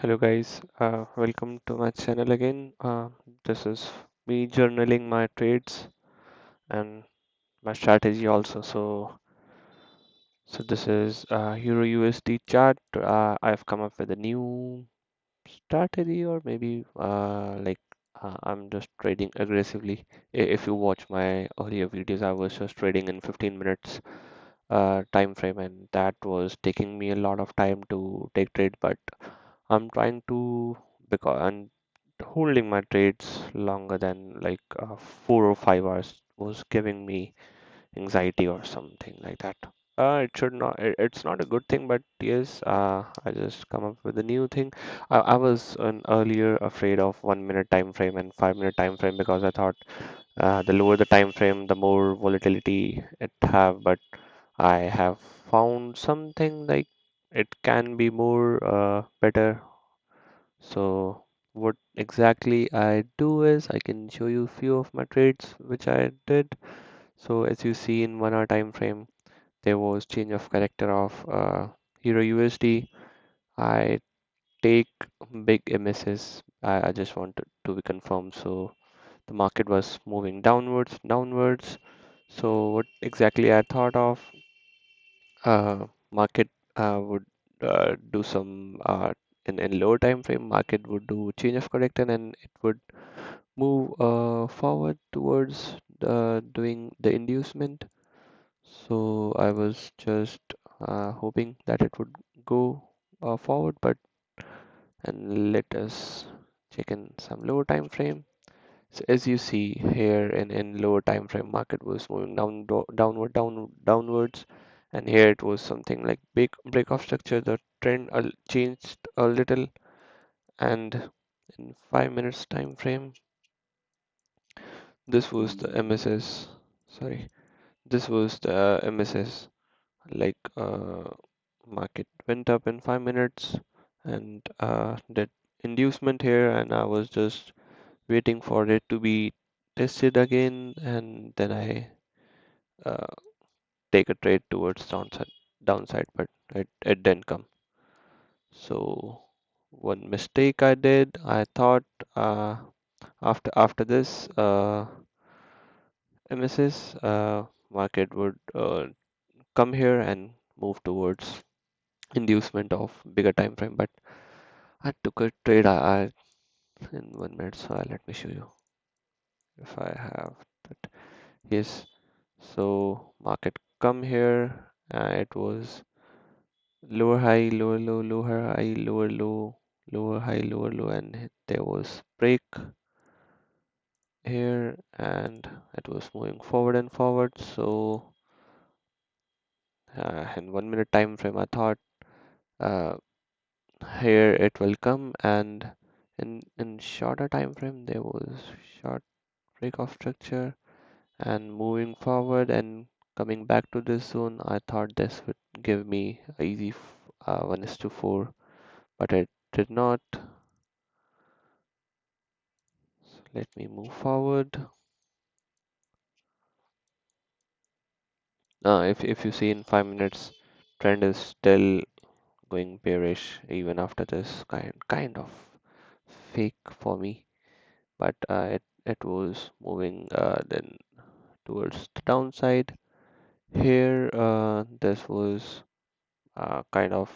Hello guys, welcome to my channel again. This is me journaling my trades and my strategy also. So this is Euro USD chart. I've come up with a new strategy, or maybe I'm just trading aggressively. If you watch my earlier videos, I was just trading in 15 minutes time frame, and that was taking me a lot of time to take trade. But I'm trying to because I'm holding my trades longer than 4 or 5 hours was giving me anxiety or something like that. It should not. It's not a good thing, but yes, I just come up with a new thing. I was earlier afraid of 1 minute time frame and 5 minute time frame because I thought the lower the time frame, the more volatility it have. But I have found something like it can be more better. So what exactly I do is I can show you a few of my trades which I did. So as you see in 1 hour time frame, there was change of character of Euro USD. I take big MSs. I just wanted to be confirmed. So the market was moving downwards. So what exactly I thought of, market would do some in lower time frame, market would do change of character and it would move forward towards doing the inducement. So I was just hoping that it would go forward, but and let us check in some lower time frame. So as you see here in lower time frame, market was moving downwards, and here it was something like big break of structure. The trend changed a little, and in 5 minutes time frame, this was the MSS. Sorry, this was the MSS. Like market went up in 5 minutes and did inducement here, and I was just waiting for it to be tested again, and then I uh, take a trade towards downside, but it didn't come. So one mistake I did, I thought after this MSS market would come here and move towards inducement of bigger time frame, but I took a trade in 1 minute, so let me show you if I have that. Yes, so market come here, it was lower high, lower low, lower high, lower low, lower high, lower low, and there was break here, and it was moving forward and forward. So in 1 minute time frame, I thought uh, here it will come, and in shorter time frame there was short break of structure and moving forward and coming back to this zone. I thought this would give me a easy 1:4, but it did not. So let me move forward. If you see in 5 minutes, trend is still going bearish even after this kind of fake for me, but it was moving then towards the downside. Here, this was kind of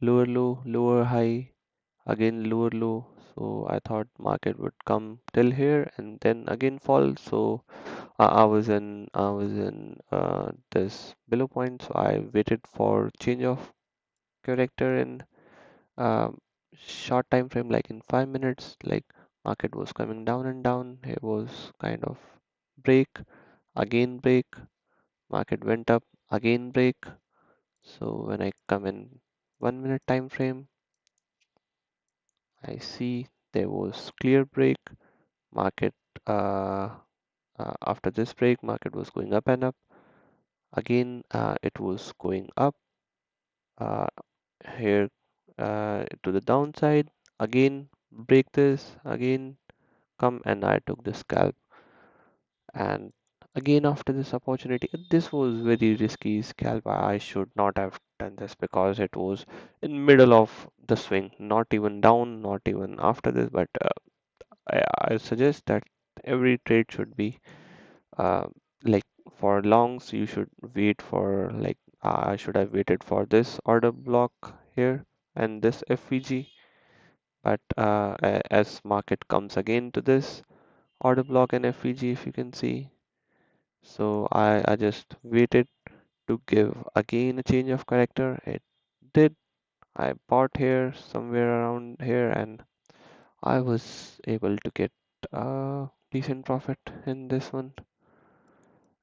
lower low, lower high, again lower low. So I thought market would come till here and then again fall. So I was in this below point. So I waited for change of character in um, short time frame, like in 5 minutes. Like market was coming down and down. It was kind of break, again break. Market went up, again break. So when I come in 1 minute time frame, I see there was clear break. Market after this break, market was going up and up. Again, it was going up uh, here to the downside. Again, break this. Again, come and I took the scalp. And again, after this opportunity, this was very risky scalp. I should not have done this because it was in middle of the swing, not even down, not even after this, but I suggest that every trade should be uh, like for longs, you should wait for like I should have waited for this order block here and this FVG, but as market comes again to this order block and FVG, if you can see, so I just waited to give again a change of character. It did. I bought here somewhere around here and I was able to get a decent profit in this one.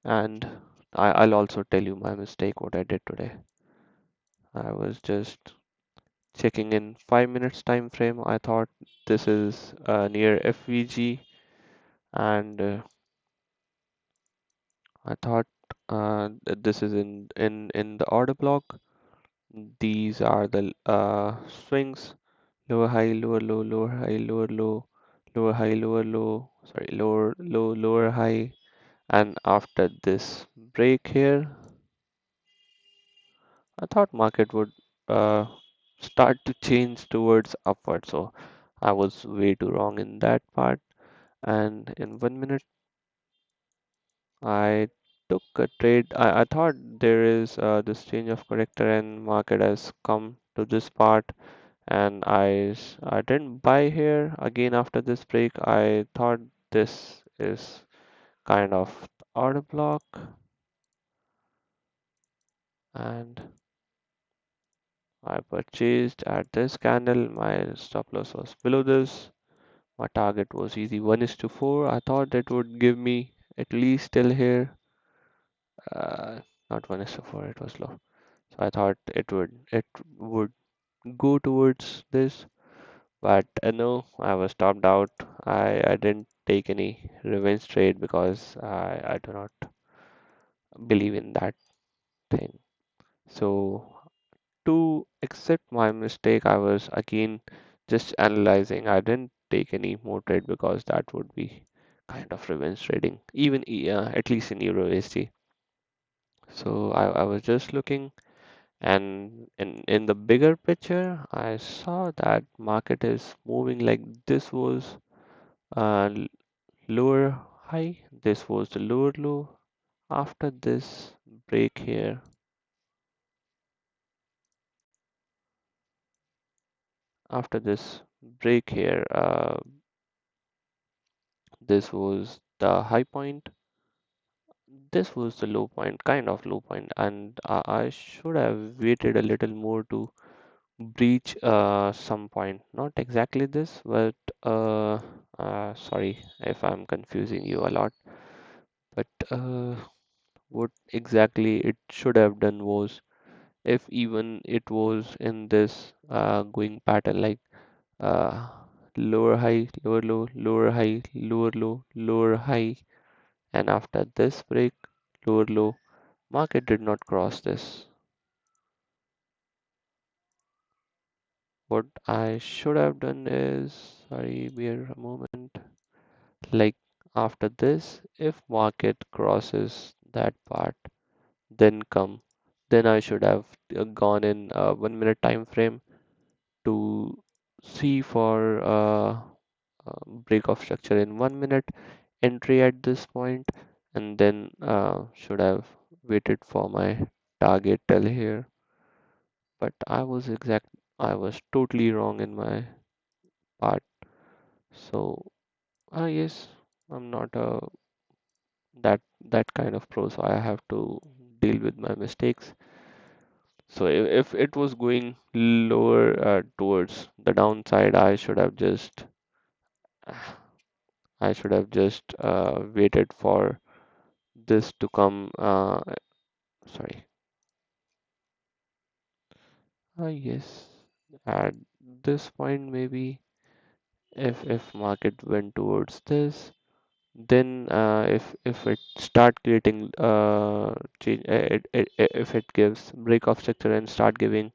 And I'll also tell you my mistake what I did today. I was just checking in 5 minutes time frame. I thought this is near FVG and I thought this is in the order block. These are the swings: lower high, lower low, lower high, lower low, lower high, lower low, sorry, lower low, lower high. And after this break here, I thought market would uh, start to change towards upward. So I was way too wrong in that part. And in 1 minute, I took a trade. I thought there is this change of character and market has come to this part. And I didn't buy here again after this break. I thought this is kind of order block and I purchased at this candle. My stop loss was below this. My target was easy 1:4. I thought that would give me at least till here. Uh, Not 1:4, it was low. So I thought it would go towards this, but no, I was stopped out. I didn't take any revenge trade because I do not believe in that thing. So to accept my mistake, I was again just analyzing. I didn't take any more trade because that would be kind of revenge trading, even at least in Euro USD. So I was just looking, and in the bigger picture, I saw that market is moving like this was uh, lower high, this was the lower low. After this break here, after this break here, this was the high point. This was the low point, kind of low point, and I should have waited a little more to breach some point. Not exactly this, but sorry if I'm confusing you a lot. But what exactly it should have done was, if even it was in this going pattern like uh, lower high, lower low, lower high, lower low, lower high, and after this break, lower low. Market did not cross this. What I should have done is, sorry, bear a moment. Like after this, if market crosses that part, then come. Then I should have gone in a 1 minute time frame to see for break of structure in 1 minute, entry at this point, and then should have waited for my target till here. But I was totally wrong in my part. So yes, I'm not that kind of pro, so I have to deal with my mistakes. So if it was going lower towards the downside, I should have just waited for this to come. Sorry. Yes, at this point maybe if market went towards this. Then if it start creating if it gives break of structure and start giving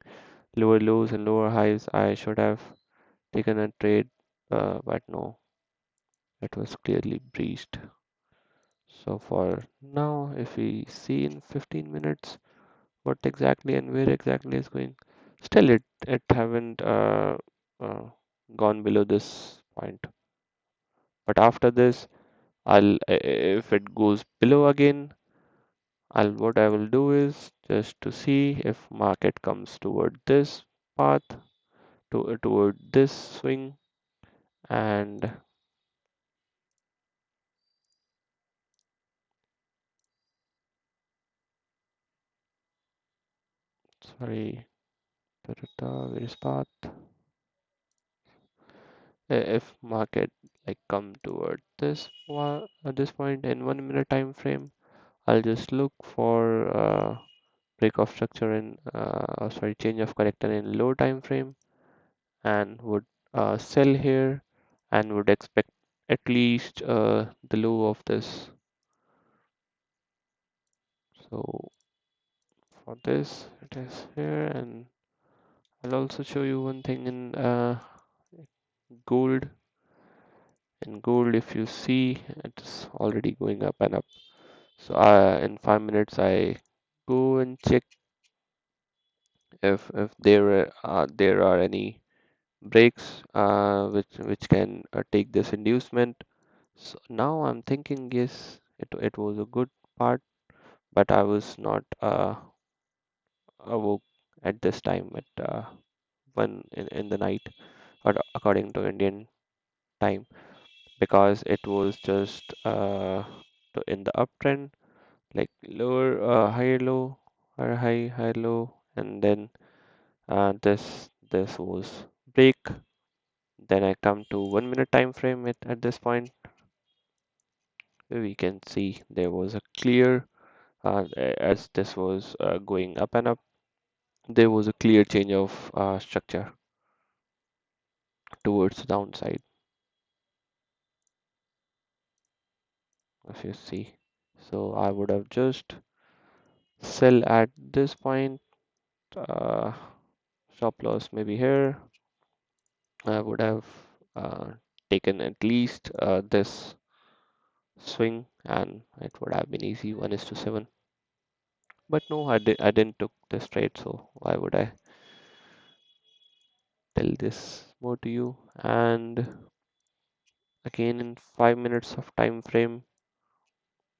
lower lows and lower highs, I should have taken a trade, but no, it was clearly breached. So for now, if we see in 15 minutes what exactly and where exactly is going, Still, it haven't uh, gone below this point. But after this, if it goes below again, what I will do is just to see if market comes toward this path, toward this swing, and sorry, where is path? If market like come toward this point in 1 minute time frame, I'll just look for break of structure in sorry, change of character in low time frame, and would sell here and would expect at least the low of this. So for this it is here, and I'll also show you one thing in gold. In gold, if you see, it's already going up and up. So in 5 minutes I go and check if there are any breaks which can take this inducement. So now I'm thinking, yes, it was a good part, but I was not awoke at this time at 1 in the night, or according to Indian time, because it was just in the uptrend, like lower, higher low, or high low, and then this was break. Then I come to 1 minute time frame. At this point, we can see there was a clear as this was going up and up. There was a clear change of structure towards the downside, if you see. So I would have just sell at this point. Uh, Stop loss maybe here. I would have uh, taken at least this swing, and it would have been easy 1:7. But no, I didn't took this trade, so why would I tell this more to you? And again, in 5 minutes of time frame,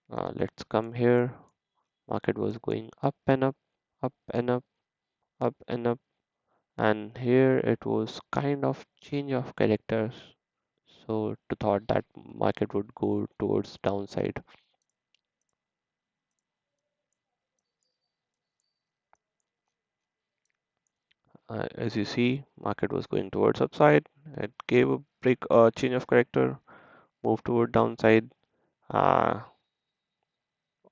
let's come here. Market was going up and up, up and up, up and up, and here it was kind of change of characters. So to thought that market would go towards downside. As you see, market was going towards upside. It gave a break, change of character, moved toward downside. Uh,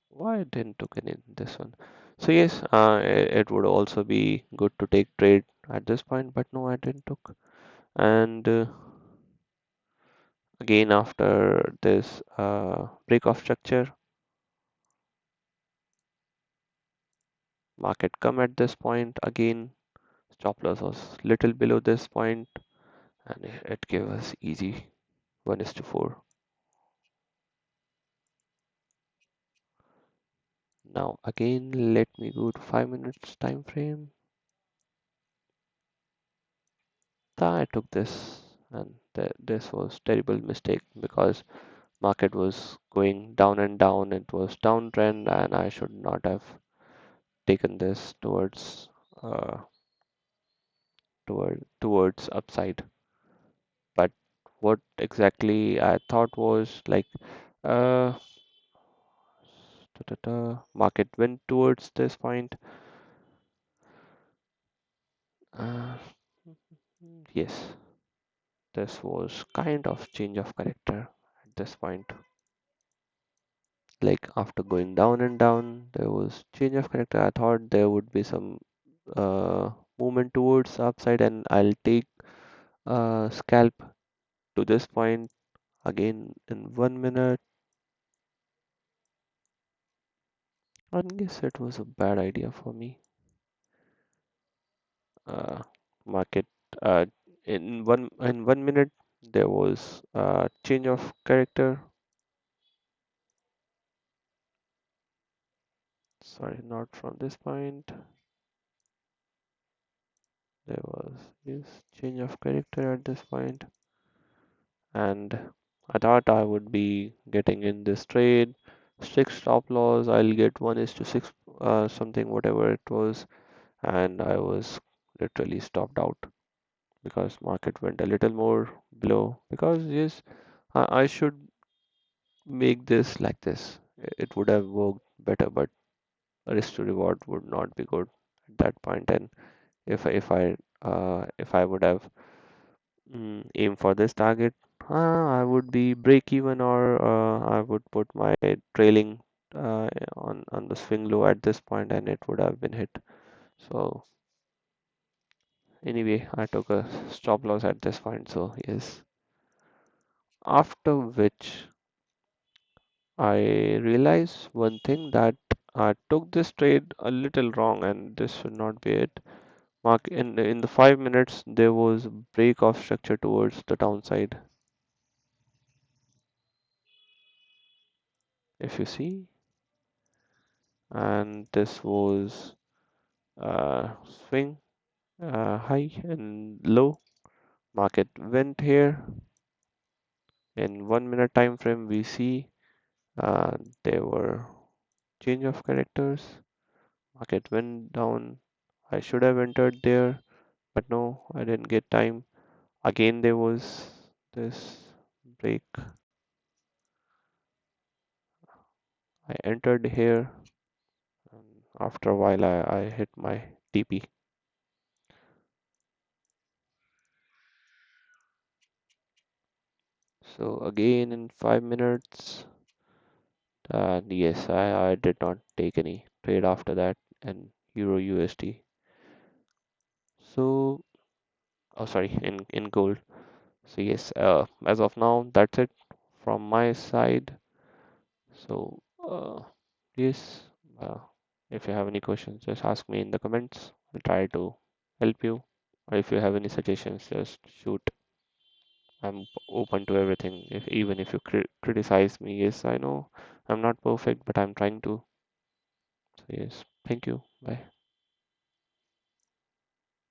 why I didn't took any this one? So yes, it would also be good to take trade at this point, but no, I didn't took. And again, after this break of structure, market come at this point again. Stop loss was little below this point, and it gave us easy 1:4. Now again, let me go to 5 minutes time frame. I took this, and this was terrible mistake because market was going down and down. It was downtrend, and I should not have taken this towards upside. But what exactly I thought was like uh market went towards this point. Uh, yes, this was kind of change of character at this point. Like after going down and down, there was change of character. I thought there would be some uh, movement towards upside, and I'll take scalp to this point again in 1 minute. I guess it was a bad idea for me. Market uh, in 1 minute there was change of character. Sorry, not from this point. there was this change of character at this point, and I thought I would be getting in this trade. Six stop loss, I'll get 1:6, something, whatever it was, and I was literally stopped out because market went a little more below. Because yes, I should make this like this. It would have worked better, but risk to reward would not be good at that point. And if I would have aim for this target, I would be break even, or I would put my trailing on the swing low at this point, and it would have been hit. So anyway, I took a stop loss at this point. So yes, after which I realized one thing, that I took this trade a little wrong, and this should not be it. Mark in the 5 minutes there was a break of structure towards the downside. If you see, and this was swing high and low. Market went here in 1 minute time frame. We see uh, there were change of characters. Market went down. I should have entered there, but no, I didn't get time. Again, there was this break. I entered here, and after a while, I hit my TP. So again in 5 minutes, yes, I did not take any trade after that, and Euro USD. So, oh sorry, in gold. So yes, as of now, that's it from my side. So yes, uh, if you have any questions, just ask me in the comments. I'll try to help you. Or if you have any suggestions, just shoot. I'm open to everything. If even if you criticize me, yes, I know I'm not perfect, but I'm trying to. So yes, thank you. Bye.